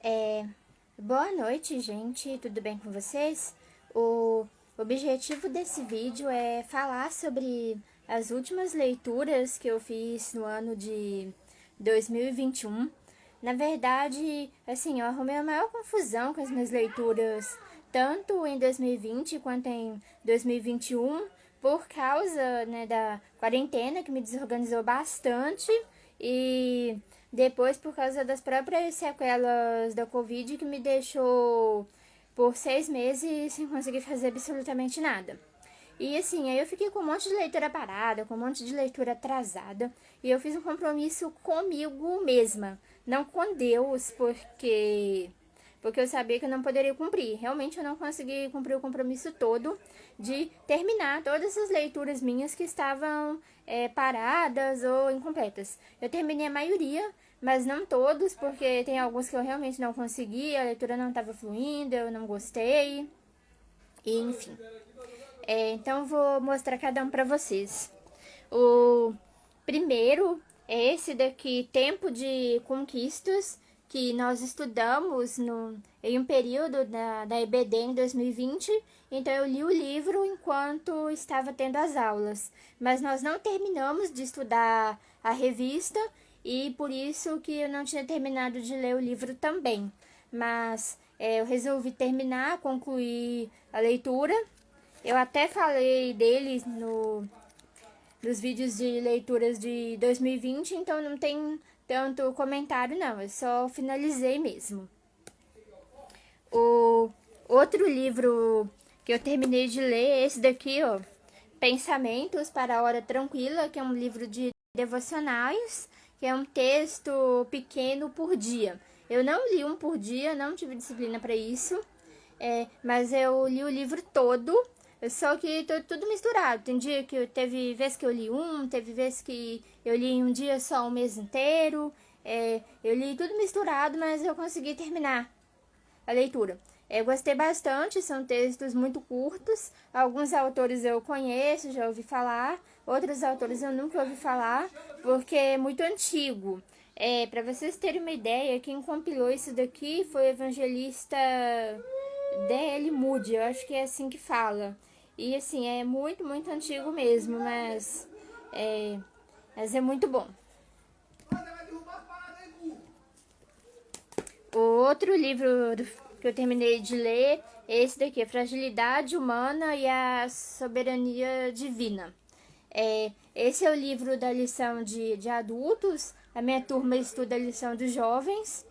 É, Boa noite, gente. Tudo bem com vocês? O objetivo desse vídeo é falar sobre as últimas leituras que eu fiz no ano de 2021. Na verdade, assim, eu arrumei a maior confusão com as minhas leituras, tanto em 2020 quanto em 2021, por causa, né, da quarentena, que me desorganizou bastante, e depois por causa das próprias sequelas da Covid, que me deixou por 6 meses sem conseguir fazer absolutamente nada. E assim, aí eu fiquei com um monte de leitura parada, com um monte de leitura atrasada, e eu fiz um compromisso comigo mesma, não com Deus, porque eu sabia que eu não poderia cumprir. Realmente eu não consegui cumprir o compromisso todo de terminar todas as leituras minhas que estavam paradas ou incompletas. Eu terminei a maioria, mas não todos, porque tem alguns que eu realmente não consegui, a leitura não estava fluindo, eu não gostei, e enfim. Então eu vou mostrar cada um para vocês. O primeiro é esse daqui, Tempo de Conquistas, que nós estudamos em um período da EBD em 2020. Então eu li o livro enquanto estava tendo as aulas, mas nós não terminamos de estudar a revista e por isso que eu não tinha terminado de ler o livro também. Mas eu resolvi terminar, concluir a leitura. Eu até falei dele nos vídeos de leituras de 2020, então não tem tanto comentário não, eu só finalizei mesmo. O outro livro que eu terminei de ler é esse daqui, ó, Pensamentos para a Hora Tranquila, que é um livro de devocionais, que é um texto pequeno por dia. Eu não li um por dia, não tive disciplina para isso, mas eu li o livro todo, só que tudo misturado. Tem dia que teve vez que eu li teve vez que eu li em um dia só um mês inteiro. Eu li tudo misturado, mas eu consegui terminar a leitura. Eu gostei bastante, são textos muito curtos. Alguns autores eu conheço, já ouvi falar. Outros autores eu nunca ouvi falar, porque é muito antigo. Para vocês terem uma ideia, quem compilou isso daqui foi o evangelista D.L. Moody, eu acho que é assim que fala. E assim, é muito, muito antigo mesmo, mas é muito bom. O outro livro que eu terminei de ler é esse daqui, Fragilidade Humana e a Soberania Divina. Esse é o livro da lição de adultos, a minha turma estuda a lição dos jovens,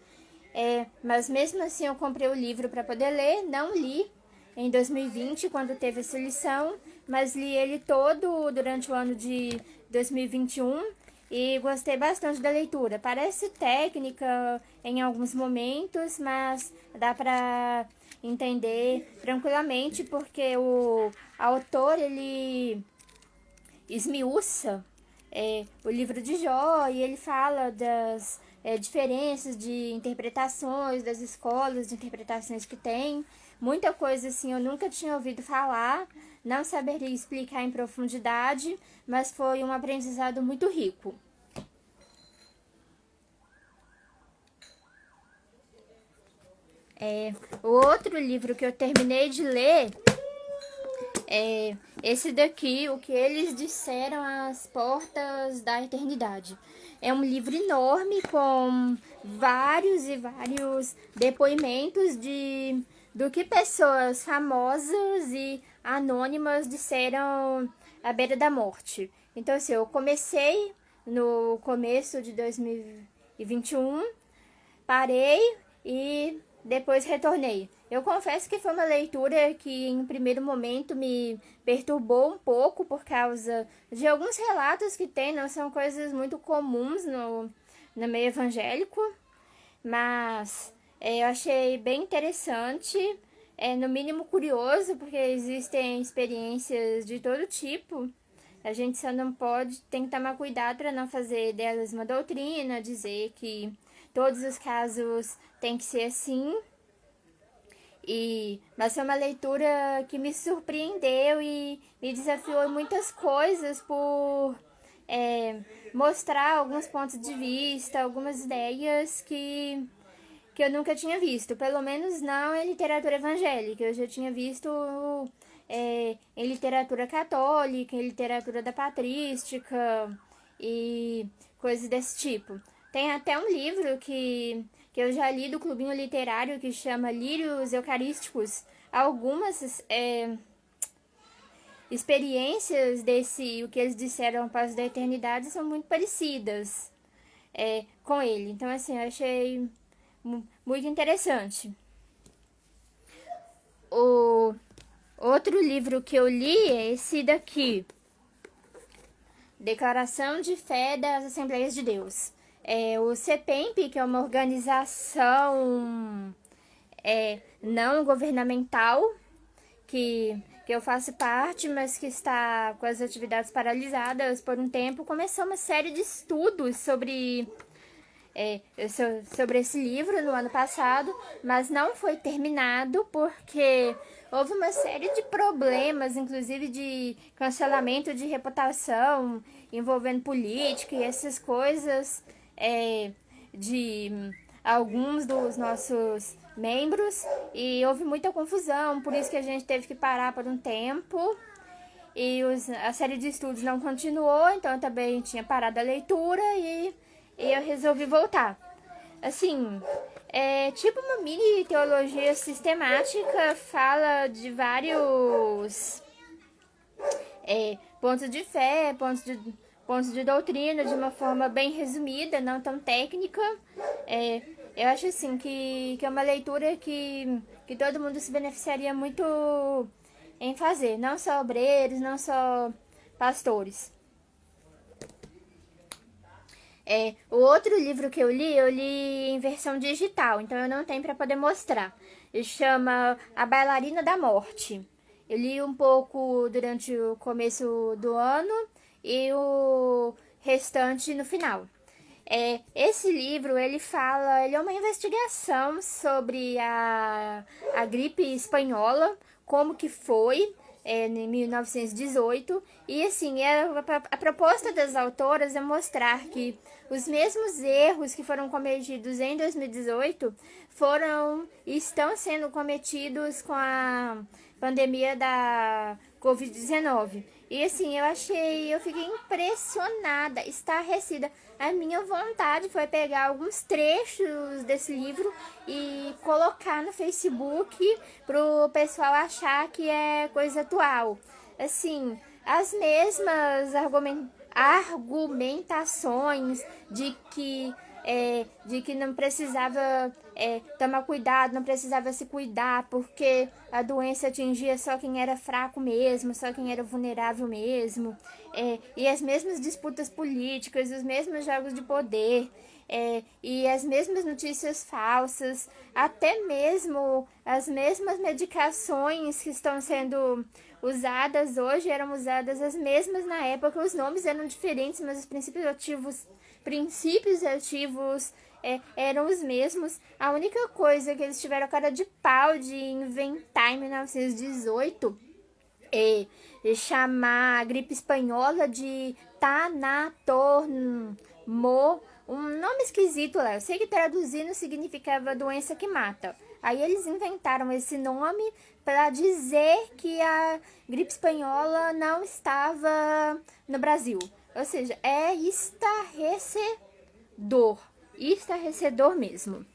mas mesmo assim eu comprei o livro para poder ler, não li em 2020 quando teve essa lição, mas li ele todo durante o ano de 2021 e gostei bastante da leitura. Parece técnica em alguns momentos, mas dá para entender tranquilamente porque o autor ele esmiuça o livro de Jó e ele fala das diferenças de interpretações, das escolas de interpretações que tem. Muita coisa assim eu nunca tinha ouvido falar, não saberia explicar em profundidade, mas foi um aprendizado muito rico. O outro livro que eu terminei de ler é esse daqui, O que eles disseram às portas da eternidade. É um livro enorme com vários e vários depoimentos do que pessoas famosas e anônimas disseram à beira da morte. Então, assim, eu comecei no começo de 2021, parei e depois retornei. Eu confesso que foi uma leitura que em primeiro momento me perturbou um pouco por causa de alguns relatos que tem, não são coisas muito comuns no meio evangélico, mas eu achei bem interessante, no mínimo curioso, porque existem experiências de todo tipo. A gente só não pode, tem que tomar cuidado para não fazer delas uma doutrina, dizer que todos os casos têm que ser assim. Mas foi uma leitura que me surpreendeu e me desafiou em muitas coisas por mostrar alguns pontos de vista, algumas ideias que que eu nunca tinha visto, pelo menos não em literatura evangélica. Eu já tinha visto em literatura católica, em literatura da patrística e coisas desse tipo. Tem até um livro que eu já li do Clubinho Literário que chama Lírios Eucarísticos. Algumas experiências desse, o que eles disseram após da eternidade, são muito parecidas com ele. Então, assim, eu achei muito interessante. O outro livro que eu li é esse daqui, Declaração de Fé das Assembleias de Deus. O CEPEMP, que é uma organização não governamental, que eu faço parte, mas que está com as atividades paralisadas por um tempo, começou uma série de estudos sobre esse livro no ano passado, mas não foi terminado porque houve uma série de problemas, inclusive de cancelamento de reputação envolvendo política e essas coisas de alguns dos nossos membros, e houve muita confusão, por isso que a gente teve que parar por um tempo. E a série de estudos não continuou, então eu também tinha parado a leitura e eu resolvi voltar. Assim, é tipo uma mini teologia sistemática, fala de vários pontos de fé, pontos de doutrina, de uma forma bem resumida, não tão técnica. Eu acho assim que é uma leitura que todo mundo se beneficiaria muito em fazer, não só obreiros, não só pastores. O outro livro que eu li em versão digital, então eu não tenho para poder mostrar. Ele chama A Bailarina da Morte. Eu li um pouco durante o começo do ano e o restante no final. Esse livro, ele é uma investigação sobre a gripe espanhola, como que foi em 1918, e assim, a proposta das autoras é mostrar que os mesmos erros que foram cometidos em 2018 estão sendo cometidos com a pandemia da Covid-19. E assim, eu fiquei impressionada, estarrecida. A minha vontade foi pegar alguns trechos desse livro e colocar no Facebook pro pessoal achar que é coisa atual. Assim, as mesmas argumentações de que não precisava tomar cuidado, não precisava se cuidar, porque a doença atingia só quem era fraco mesmo, só quem era vulnerável mesmo, e as mesmas disputas políticas, os mesmos jogos de poder, e as mesmas notícias falsas, até mesmo as mesmas medicações que estão sendo usadas hoje eram usadas as mesmas na época. Os nomes eram diferentes, mas os princípios ativos eram os mesmos. A única coisa que eles tiveram cara de pau de inventar em 1918 é chamar a gripe espanhola de Tanatormo, um nome esquisito lá. Eu sei que traduzindo significava doença que mata. Aí eles inventaram esse nome para dizer que a gripe espanhola não estava no Brasil. Ou seja, é estarrecedor mesmo.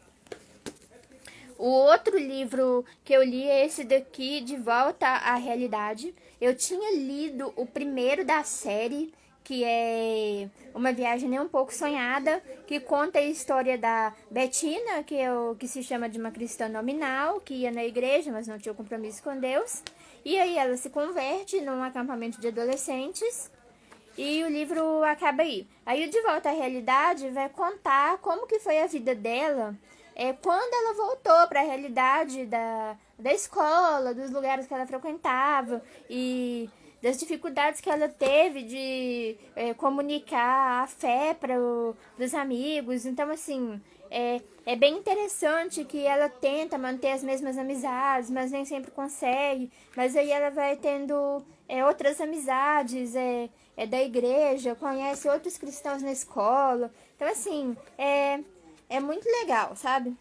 O outro livro que eu li é esse daqui, De Volta à Realidade. Eu tinha lido o primeiro da série, que é Uma Viagem Nem Um Pouco Sonhada, que conta a história da Betina, que se chama de uma cristã nominal, que ia na igreja, mas não tinha compromisso com Deus. E aí ela se converte num acampamento de adolescentes e o livro acaba aí. Aí o De Volta à Realidade vai contar como que foi a vida dela quando ela voltou para a realidade da escola, dos lugares que ela frequentava e das dificuldades que ela teve de comunicar a fé para os amigos. Então, assim, é bem interessante que ela tenta manter as mesmas amizades, mas nem sempre consegue. Mas aí ela vai tendo outras amizades da igreja, conhece outros cristãos na escola. Então, assim, é muito legal, sabe?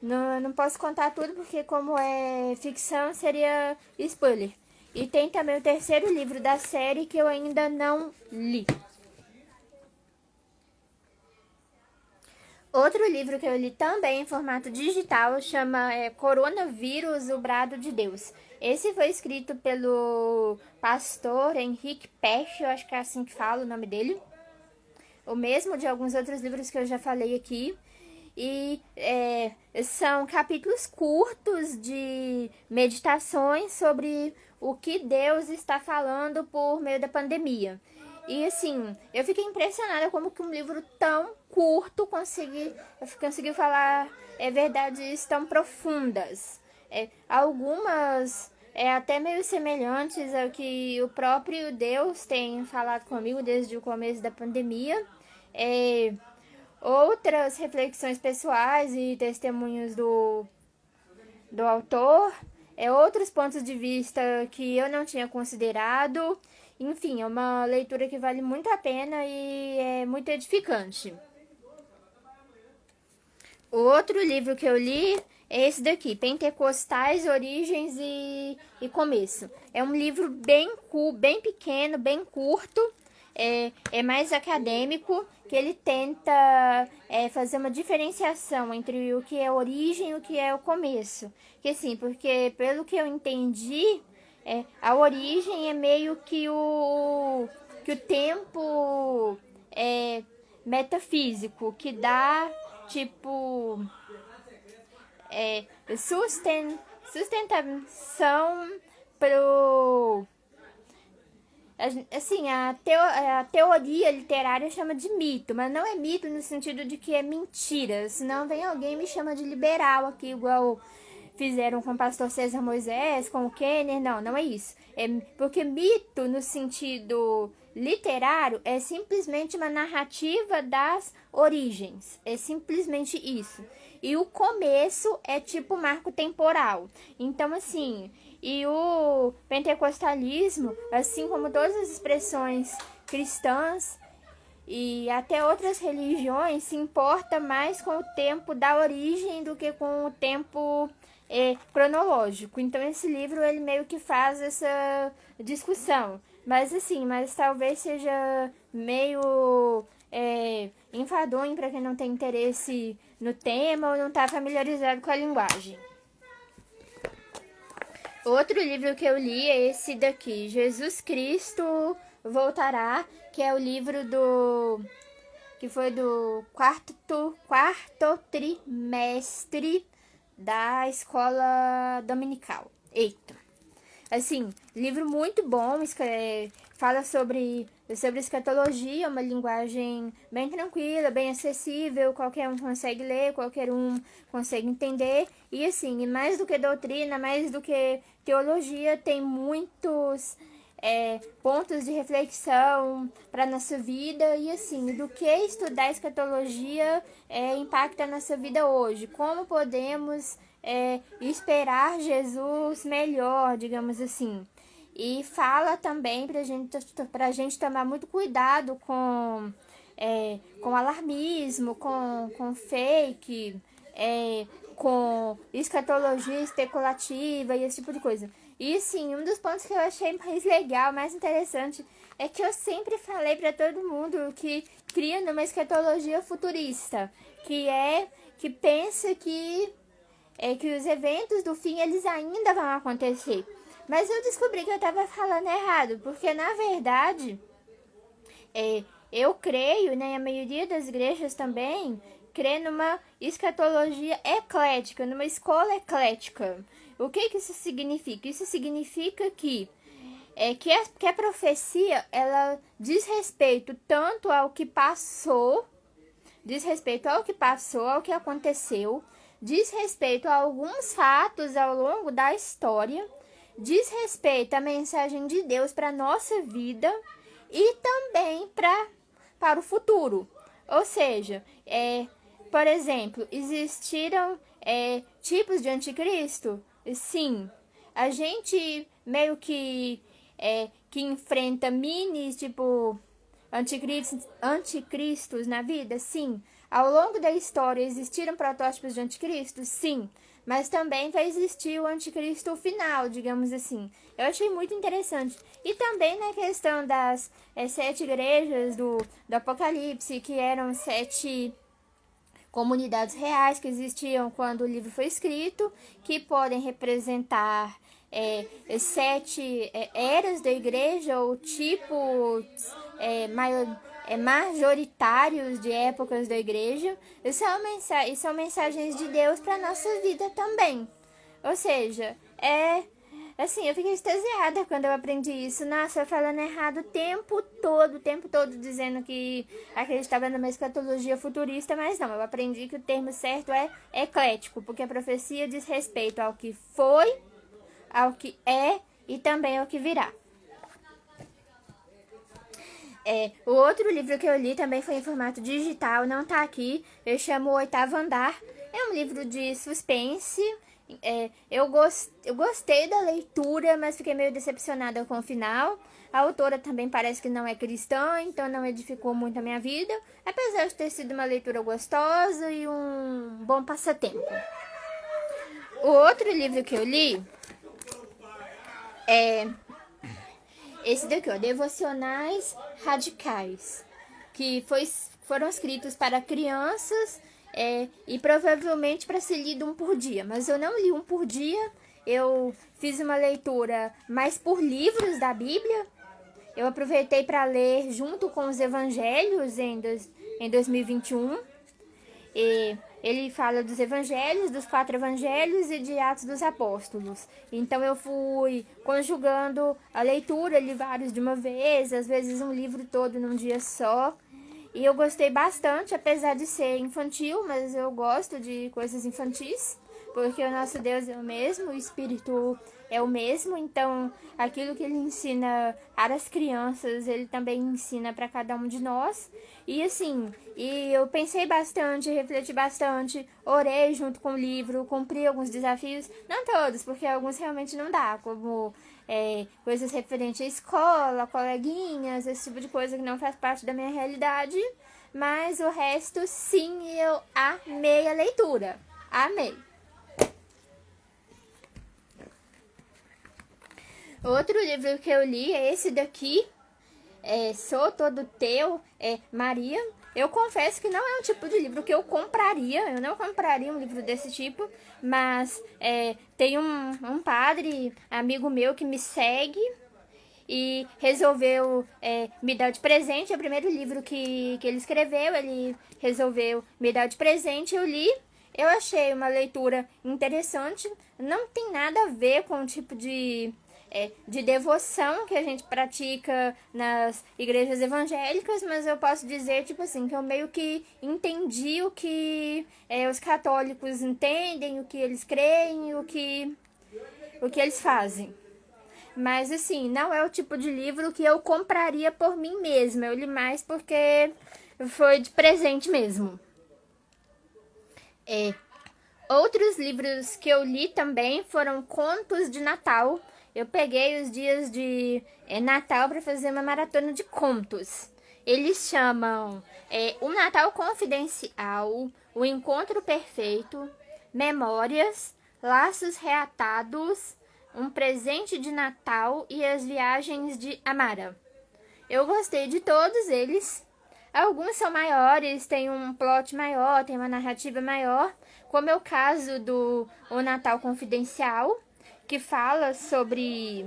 não posso contar tudo porque como é ficção seria spoiler. E tem também o terceiro livro da série que eu ainda não li. Outro livro que eu li também em formato digital chama Coronavírus, o Brado de Deus. Esse foi escrito pelo pastor Henrique Peche, eu acho que é assim que fala o nome dele. O mesmo de alguns outros livros que eu já falei aqui. E são capítulos curtos de meditações sobre o que Deus está falando por meio da pandemia. E assim, eu fiquei impressionada como que um livro tão curto conseguiu falar verdades tão profundas. Algumas até meio semelhantes ao que o próprio Deus tem falado comigo desde o começo da pandemia. Outras reflexões pessoais e testemunhos do autor, outros pontos de vista que eu não tinha considerado. Enfim, é uma leitura que vale muito a pena e é muito edificante. O outro livro que eu li é esse daqui, Pentecostais, Origens e Começo. É um livro bem pequeno, bem curto, é mais acadêmico, que ele tenta fazer uma diferenciação entre o que é origem e o que é o começo. Que assim, porque pelo que eu entendi, a origem é meio que o tempo metafísico, que dá tipo sustentação pro assim, a teoria literária chama de mito, mas não é mito no sentido de que é mentira, senão vem alguém e me chama de liberal aqui, igual fizeram com o pastor César Moisés, com o Kenner, não é isso. Porque mito, no sentido literário, é simplesmente uma narrativa das origens, é simplesmente isso. E o começo é tipo marco temporal. Então, assim, e o pentecostalismo, assim como todas as expressões cristãs e até outras religiões, se importa mais com o tempo da origem do que com o tempo cronológico. Então esse livro ele meio que faz essa discussão. Mas assim, talvez seja meio enfadonho para quem não tem interesse no tema ou não está familiarizado com a linguagem. Outro livro que eu li é esse daqui, Jesus Cristo Voltará, que é o livro que foi do quarto trimestre da escola dominical. Eita. Assim, livro muito bom, fala sobre escatologia, uma linguagem bem tranquila, bem acessível, qualquer um consegue ler, qualquer um consegue entender. E assim, mais do que doutrina, mais do que teologia, tem muitos pontos de reflexão para nossa vida e assim, do que estudar escatologia impacta a nossa vida hoje, como podemos esperar Jesus melhor, digamos assim. E fala também pra gente tomar muito cuidado com alarmismo, com fake, com escatologia especulativa e esse tipo de coisa. E sim, um dos pontos que eu achei mais legal, mais interessante, é que eu sempre falei para todo mundo que cria numa escatologia futurista, que pensa que os eventos do fim eles ainda vão acontecer. Mas eu descobri que eu estava falando errado, porque na verdade eu creio, né, a maioria das igrejas também crê numa escatologia eclética, numa escola eclética. O que isso significa? Isso significa que a profecia ela diz respeito tanto ao que passou, ao que aconteceu, diz respeito a alguns fatos ao longo da história, diz respeito à mensagem de Deus para a nossa vida e também para o futuro. Ou seja, por exemplo, existiram tipos de anticristo? Sim. A gente meio que enfrenta minis, tipo, anticristos na vida? Sim. Ao longo da história existiram protótipos de anticristo? Sim. Mas também vai existir o anticristo final, digamos assim. Eu achei muito interessante. E também na questão das 7 igrejas do Apocalipse, que eram 7 comunidades reais que existiam quando o livro foi escrito, que podem representar 7 eras da igreja ou tipos majoritários de épocas da igreja, e são mensagens de Deus para a nossa vida também. Ou seja, assim, eu fiquei extasiada quando eu aprendi isso. Nossa, eu falando errado o tempo todo, dizendo que acreditava numa escatologia futurista, mas não, eu aprendi que o termo certo é eclético, porque a profecia diz respeito ao que foi, ao que é e também ao que virá. O outro livro que eu li também foi em formato digital, não tá aqui, eu chamo O Oitavo Andar. É um livro de suspense. Eu gostei da leitura, mas fiquei meio decepcionada com o final. A autora também parece que não é cristã, então não edificou muito a minha vida, apesar de ter sido uma leitura gostosa e um bom passatempo. O outro livro que eu li é esse daqui, ó, Devocionais Radicais, que foram escritos para crianças e provavelmente para ser lido um por dia. Mas eu não li um por dia, eu fiz uma leitura mais por livros da Bíblia. Eu aproveitei para ler junto com os evangelhos em 2021. E ele fala dos evangelhos, dos 4 evangelhos e de Atos dos Apóstolos. Então eu fui conjugando a leitura, li vários de uma vez, às vezes um livro todo num dia só. E eu gostei bastante, apesar de ser infantil, mas eu gosto de coisas infantis, porque o nosso Deus é o mesmo, o Espírito é o mesmo, então aquilo que ele ensina para as crianças, ele também ensina para cada um de nós. E assim, eu pensei bastante, refleti bastante, orei junto com o livro, cumpri alguns desafios, não todos, porque alguns realmente não dá, como coisas referentes à escola, coleguinhas, esse tipo de coisa que não faz parte da minha realidade, mas o resto sim, eu amei a leitura, amei. Outro livro que eu li é esse daqui, Sou Todo Teu, Maria. Eu confesso que não é um tipo de livro que eu compraria, eu não compraria um livro desse tipo, mas tem um padre, amigo meu, que me segue e resolveu me dar de presente. É o primeiro livro que ele escreveu, ele resolveu me dar de presente, eu li. Eu achei uma leitura interessante, não tem nada a ver com o tipo de devoção que a gente pratica nas igrejas evangélicas, mas eu posso dizer, tipo assim, que eu meio que entendi o que os católicos entendem, o que eles creem, o que eles fazem. Mas, assim, não é o tipo de livro que eu compraria por mim mesma. Eu li mais porque foi de presente mesmo. Outros livros que eu li também foram contos de Natal. Eu peguei os dias de Natal para fazer uma maratona de contos. Eles chamam O Natal Confidencial, O Encontro Perfeito, Memórias, Laços Reatados, Um Presente de Natal e As Viagens de Amara. Eu gostei de todos eles. Alguns são maiores, tem um plot maior, tem uma narrativa maior, como é o caso do O Natal Confidencial, que fala sobre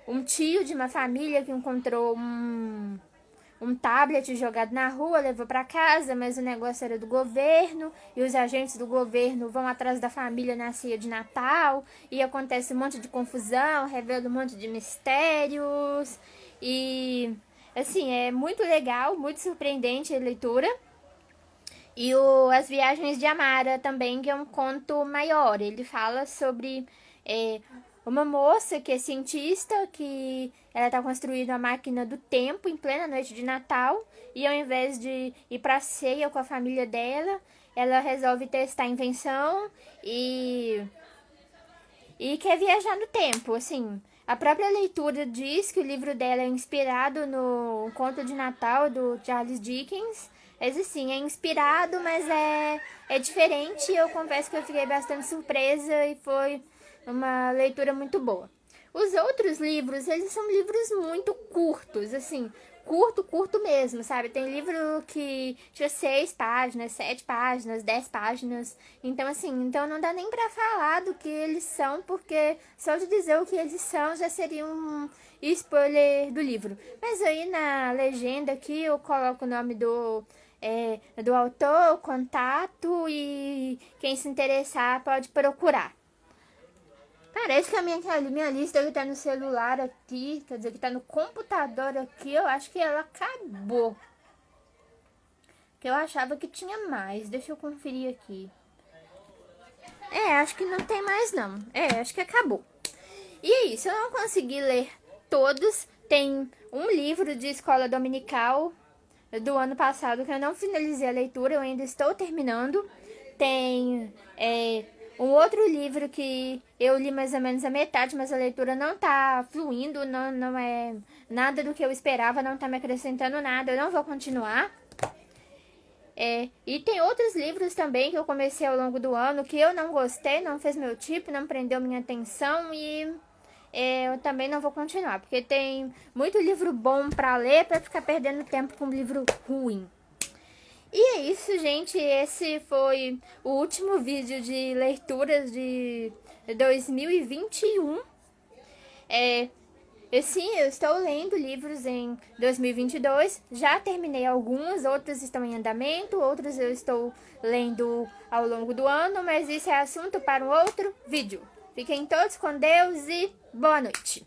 um tio de uma família que encontrou um tablet jogado na rua, levou para casa, mas o negócio era do governo, e os agentes do governo vão atrás da família na ceia de Natal, e acontece um monte de confusão, revela um monte de mistérios, e assim, é muito legal, muito surpreendente a leitura. E As Viagens de Amara também, que é um conto maior. Ele fala sobre uma moça que é cientista, que ela está construindo a máquina do tempo em plena noite de Natal. E ao invés de ir para a ceia com a família dela, ela resolve testar a invenção e quer viajar no tempo, assim. A própria leitura diz que o livro dela é inspirado no Conto de Natal do Charles Dickens. Mas assim, é inspirado, mas é diferente. Eu confesso que eu fiquei bastante surpresa e foi uma leitura muito boa. Os outros livros, eles são livros muito curtos, assim, curto mesmo, sabe? Tem livro que tinha 6 páginas, 7 páginas, 10 páginas. Então, assim, então não dá nem pra falar do que eles são, porque só de dizer o que eles são já seria um spoiler do livro. Mas aí na legenda aqui eu coloco o nome do autor, o contato, e quem se interessar pode procurar. Parece que a minha lista que tá no celular aqui, quer dizer, que tá no computador aqui, eu acho que ela acabou. Que eu achava que tinha mais. Deixa eu conferir aqui. Acho que não tem mais não. Acho que acabou. E é isso, eu não consegui ler todos. Tem um livro de escola dominical do ano passado que eu não finalizei a leitura, eu ainda estou terminando. Tem um outro livro que eu li mais ou menos a metade, mas a leitura não tá fluindo, não é nada do que eu esperava, não tá me acrescentando nada, eu não vou continuar. E tem outros livros também que eu comecei ao longo do ano que eu não gostei, não fez meu tipo, não prendeu minha atenção e eu também não vou continuar, porque tem muito livro bom pra ler pra ficar perdendo tempo com um livro ruim. E é isso, gente. Esse foi o último vídeo de leituras de 2021. Sim, eu estou lendo livros em 2022. Já terminei alguns, outros estão em andamento, outros eu estou lendo ao longo do ano, mas isso é assunto para um outro vídeo. Fiquem todos com Deus e boa noite.